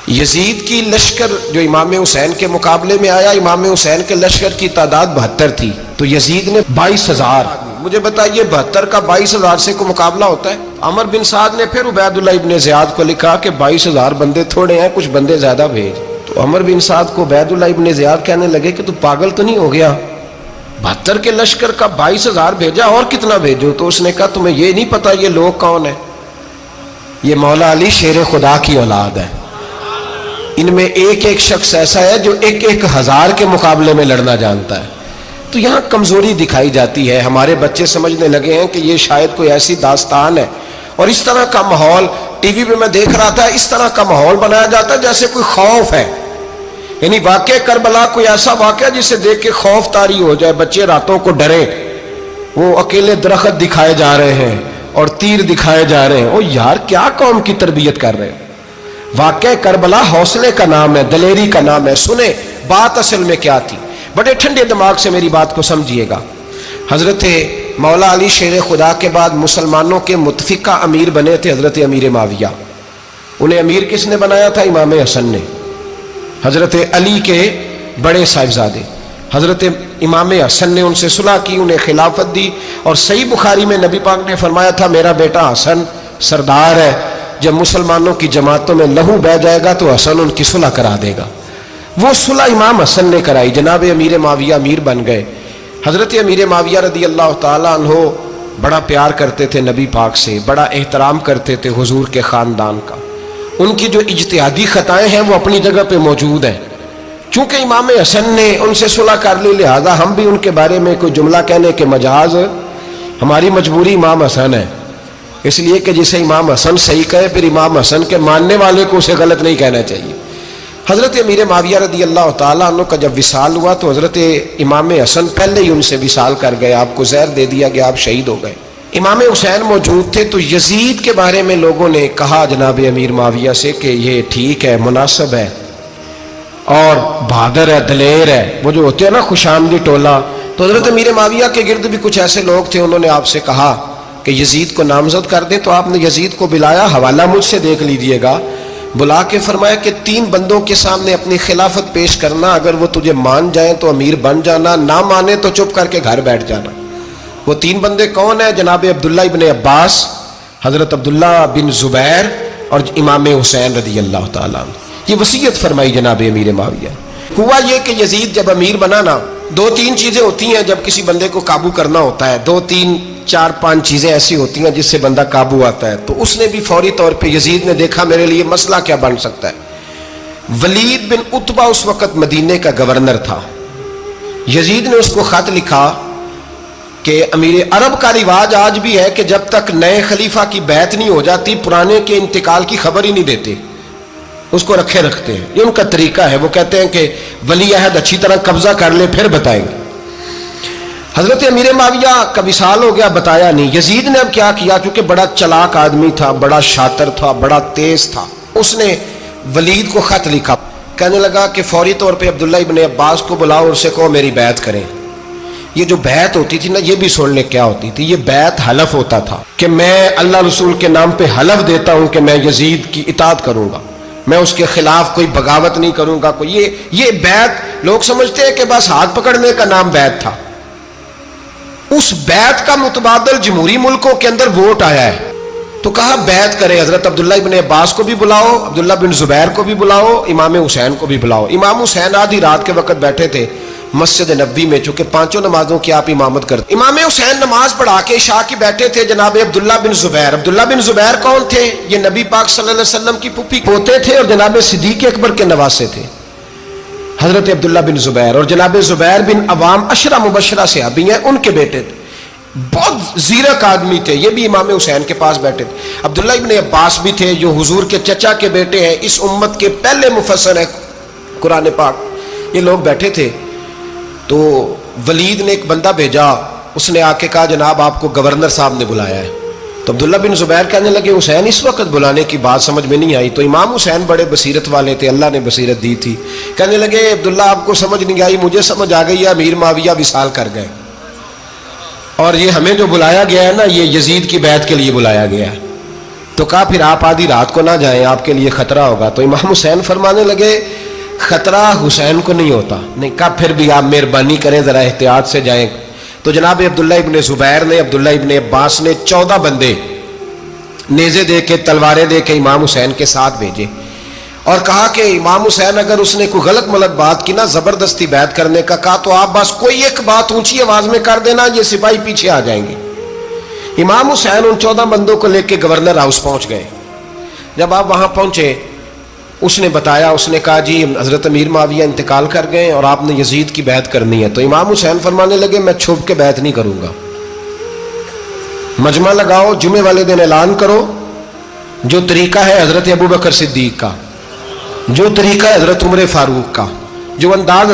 یزید کی لشکر جو امام حسین کے مقابلے میں آیا، امام حسین کے لشکر کی تعداد 72 تھی، تو یزید نے 22,000. مجھے بتائیے 72 کا 22,000 سے کوئی مقابلہ ہوتا ہے؟ عمر بن سعد نے پھر عبید اللہ ابن زیاد کو لکھا کہ 22,000 بندے تھوڑے ہیں، کچھ بندے زیادہ بھیج. تو عمر بن سعد کو عبید اللہ ابن زیاد کہنے لگے کہ تو پاگل تو نہیں ہو گیا، 72 کے لشکر کا 22,000 بھیجا، اور کتنا بھیجو؟ تو اس نے کہا تمہیں یہ نہیں پتا یہ لوگ کون ہیں؟ یہ مولا علی شیر خدا کی اولاد ہے، ان میں ایک ایک شخص ایسا ہے جو 1,000 کے مقابلے میں لڑنا جانتا ہے. تو یہاں کمزوری دکھائی جاتی ہے. ہمارے بچے سمجھنے لگے ہیں کہ یہ شاید کوئی ایسی داستان ہے، اور اس طرح کا ماحول ٹی وی پہ میں دیکھ رہا تھا، اس طرح کا ماحول بنایا جاتا ہے جیسے کوئی خوف ہے. یعنی واقع کربلا کوئی ایسا واقعہ جسے دیکھ کے خوف طاری ہو جائے، بچے راتوں کو ڈرے. وہ اکیلے درخت دکھائے جا رہے ہیں اور تیر دکھائے جا رہے ہیں. او یار کیا قوم کی تربیت کر رہے ہیں؟ واقع کربلا حوصلے کا نام ہے، دلیری کا نام ہے. سنیں بات اصل میں کیا تھی، بڑے ٹھنڈے دماغ سے میری بات کو سمجھیے گا. حضرت مولا علی شیر خدا کے بعد مسلمانوں کے متفقہ امیر بنے تھے حضرت امیر معاویہ. انہیں امیر کس نے بنایا تھا؟ امام حسن نے، حضرت علی کے بڑے صاحبزادے. حضرت امام حسن نے ان سے صلح کی، انہیں خلافت دی. اور صحیح بخاری میں نبی پاک نے فرمایا تھا میرا بیٹا حسن سردار ہے، جب مسلمانوں کی جماعتوں میں لہو بہہ جائے گا تو حسن ان کی صلح کرا دے گا. وہ صلح امام حسن نے کرائی، جناب امیر معاویہ امیر بن گئے. حضرت امیر معاویہ رضی اللہ تعالیٰ عنہ بڑا پیار کرتے تھے نبی پاک سے، بڑا احترام کرتے تھے حضور کے خاندان کا. ان کی جو اجتہادی خطائیں ہیں وہ اپنی جگہ پہ موجود ہیں. چونکہ امام حسن نے ان سے صلح کر لی، لہذا ہم بھی ان کے بارے میں کوئی جملہ کہنے کے مجاز، ہماری مجبوری امام حسن ہے. اس لیے کہ جسے امام حسن صحیح کہے پھر امام حسن کے ماننے والے کو اسے غلط نہیں کہنا چاہیے. حضرت امیر معاویہ رضی اللہ تعالیٰ عنہ کا جب وصال ہوا تو حضرت امام حسن پہلے ہی ان سے وصال کر گئے، آپ کو زہر دے دیا گیا، آپ شہید ہو گئے. امام حسین موجود تھے. تو یزید کے بارے میں لوگوں نے کہا جناب امیر معاویہ سے کہ یہ ٹھیک ہے، مناسب ہے اور بہادر ہے، دلیر ہے، وہ جو ہوتے ہیں نا خوش آمدی ٹولہ. تو حضرت امیر معاویہ کے گرد بھی کچھ ایسے لوگ تھے، انہوں نے آپ سے کہا کہ یزید کو نامزد کر دیں. تو آپ نے یزید کو بلایا، حوالہ مجھ سے دیکھ لیجئے گا. بلا کے فرمایا کہ 3 بندوں کے سامنے اپنی خلافت پیش کرنا، اگر وہ تجھے مان جائیں تو امیر بن جانا، نہ مانے تو چپ کر کے گھر بیٹھ جانا. وہ 3 بندے کون ہیں؟ جناب عبداللہ ابن عباس، حضرت عبداللہ بن زبیر اور امام حسین رضی اللہ تعالیٰ عنہ. یہ وصیت فرمائی جناب امیر معاویہ. ہوا یہ کہ یزید جب امیر بنا نا، 2-3 چیزیں ہوتی ہیں جب کسی بندے کو قابو کرنا ہوتا ہے، 2-3-4-5 چیزیں ایسی ہوتی ہیں جس سے بندہ قابو آتا ہے. تو اس نے بھی فوری طور پہ، یزید نے دیکھا میرے لیے مسئلہ کیا بن سکتا ہے. ولید بن عتبہ اس وقت مدینے کا گورنر تھا. یزید نے اس کو خط لکھا کہ امیر عرب کا رواج آج بھی ہے کہ جب تک نئے خلیفہ کی بیعت نہیں ہو جاتی پرانے کے انتقال کی خبر ہی نہیں دیتے، اس کو رکھے رکھتے ہیں. یہ ان کا طریقہ ہے. وہ کہتے ہیں کہ ولی عہد اچھی طرح قبضہ کر لے پھر بتائیں گے. حضرت امیر معاویہ کا وصال ہو گیا، بتایا نہیں. یزید نے اب کیا کیا، کیونکہ بڑا چلاک آدمی تھا، بڑا شاطر تھا، بڑا تیز تھا. اس نے ولید کو خط لکھا، کہنے لگا کہ فوری طور پہ عبداللہ ابن عباس کو بلاؤ اور اسے کہو میری بیعت کریں. یہ جو بیعت ہوتی تھی نا، یہ بھی سن لے کیا ہوتی تھی. یہ بیعت حلف ہوتا تھا کہ میں اللہ رسول کے نام پہ حلف دیتا ہوں کہ میں یزید کی اطاعت کروں گا، میں اس کے خلاف کوئی بغاوت نہیں کروں گا. کوئی یہ بیعت لوگ سمجھتے ہیں کہ بس ہاتھ پکڑنے کا نام بیعت تھا. اس بیعت کا متبادل جمہوری ملکوں کے اندر ووٹ آیا ہے. تو کہا بیعت کرے. حضرت عبداللہ ابن عباس کو بھی بلاؤ، عبداللہ بن زبیر کو بھی بلاؤ، امام حسین کو بھی بلاؤ. امام حسین آدھی رات کے وقت بیٹھے تھے مسجد نبوی میں، چونکہ 5 نمازوں کی آپ امامت کرتے. امام حسین نماز پڑھا کے عشاء کی بیٹھے تھے. جناب عبداللہ بن زبیر، عبداللہ بن زبیر کون تھے؟ یہ نبی پاک صلی اللہ علیہ وسلم کی پھوپھی پوتے تھے اور جناب صدیق اکبر کے نواسے تھے. حضرت عبداللہ بن زبیر اور جناب زبیر بن عوام عشرہ مبشرہ صحابی ہیں، ان کے بیٹے تھے. بہت زیرک آدمی تھے. یہ بھی امام حسین کے پاس بیٹھے تھے. عبداللہ ابن عباس بھی تھے جو حضور کے چچا کے بیٹے ہیں، اس امت کے پہلے مفسر ہیں قرآن پاک. یہ لوگ بیٹھے تھے. تو ولید نے ایک بندہ بھیجا، اس نے آ کے کہا جناب آپ کو گورنر صاحب نے بلایا ہے. تو عبداللہ بن زبیر کہنے لگے حسین اس وقت بلانے کی بات سمجھ میں نہیں آئی. تو امام حسین بڑے بصیرت والے تھے، اللہ نے بصیرت دی تھی. کہنے لگے عبداللہ آپ کو سمجھ نہیں آئی، مجھے سمجھ آ گئی ہے، امیر معاویہ وصال کر گئے اور یہ ہمیں جو بلایا گیا ہے نا، یہ یزید کی بیعت کے لیے بلایا گیا ہے. تو کہا پھر آپ آدھی رات کو نہ جائیں، آپ کے لیے خطرہ ہوگا۔ تو امام حسین فرمانے لگے خطرہ حسین کو نہیں ہوتا۔ نہیں، کہا پھر بھی آپ مہربانی کریں ذرا احتیاط سے جائیں۔ تو جناب عبداللہ ابن زبیر نے، عبداللہ ابن عباس نے 14 بندے نیزے دے کے، تلواریں دے کے امام حسین کے ساتھ بھیجے اور کہا کہ امام حسین اگر اس نے کوئی غلط ملت بات کی نا، زبردستی بیعت کرنے کا کہا، تو آپ بس کوئی ایک بات اونچی آواز میں کر دینا، یہ سپاہی پیچھے آ جائیں گے۔ امام حسین ان 14 بندوں کو لے کے گورنر ہاؤس پہنچ گئے۔ جب آپ وہاں پہنچے، اس نے بتایا، اس نے کہا جی حضرت امیر معاویہ انتقال کر گئے اور آپ نے یزید کی بیعت کرنی ہے۔ تو امام حسین فرمانے لگے میں چھپ کے بیعت نہیں کروں گا، مجمع لگاؤ، جمعے والے دن اعلان کرو، جو طریقہ ہے حضرت ابوبکر صدیق کا، جو طریقہ ہے حضرت عمر فاروق کا، جو انداز